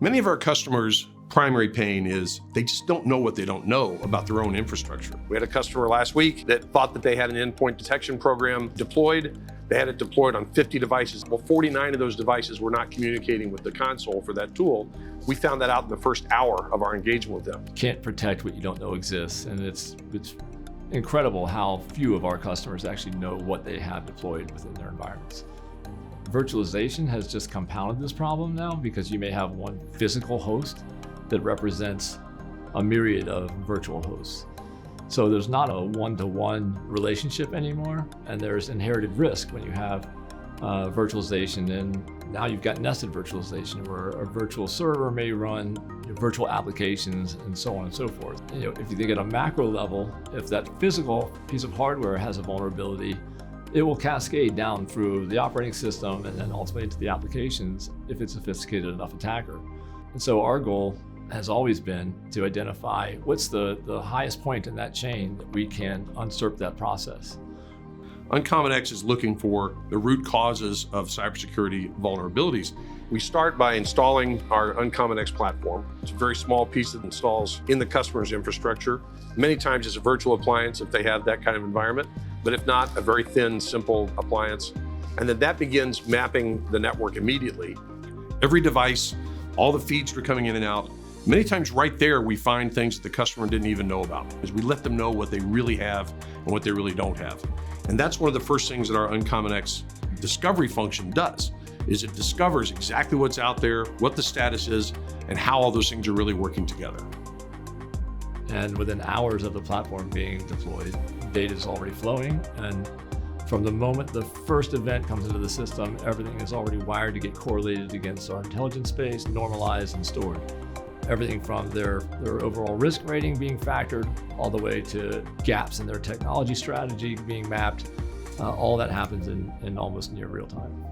Many of our customers' primary pain is they just don't know what they don't know about their own infrastructure. We had a customer last week that thought that they had an endpoint detection program deployed. They had it deployed on 50 devices. Well, 49 of those devices were not communicating with the console for that tool. We found that out in the first hour of our engagement with them. Can't protect what you don't know exists, and it's incredible how few of our customers actually know what they have deployed within their environments. Virtualization has just compounded this problem now because you may have one physical host that represents a myriad of virtual hosts. So there's not a one-to-one relationship anymore, and there's inherited risk when you have virtualization, and now you've got nested virtualization where a virtual server may run virtual applications and so on and so forth. If you think at a macro level, if that physical piece of hardware has a vulnerability, it will cascade down through the operating system and then ultimately into the applications if it's a sophisticated enough attacker. And so our goal has always been to identify what's the highest point in that chain that we can usurp that process. UncommonX is looking for the root causes of cybersecurity vulnerabilities. We start by installing our UncommonX platform. It's a very small piece that installs in the customer's infrastructure. Many times it's a virtual appliance if they have that kind of environment, but if not, a very thin, simple appliance. And then that begins mapping the network immediately. Every device, all the feeds are coming in and out. Many times right there, we find things that the customer didn't even know about, because we let them know what they really have and what they really don't have. And that's one of the first things that our UncommonX discovery function does, is it discovers exactly what's out there, what the status is, and how all those things are really working together. And within hours of the platform being deployed, data is already flowing. And from the moment the first event comes into the system, everything is already wired to get correlated against our intelligence space, normalized and stored. Everything from their overall risk rating being factored, all the way to gaps in their technology strategy being mapped. All that happens in almost near real time.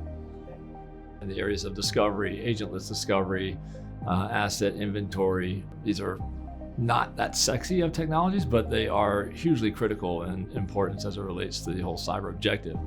In the areas of discovery, agentless discovery, asset inventory, these are not that sexy of technologies, but they are hugely critical in importance as it relates to the whole cyber objective.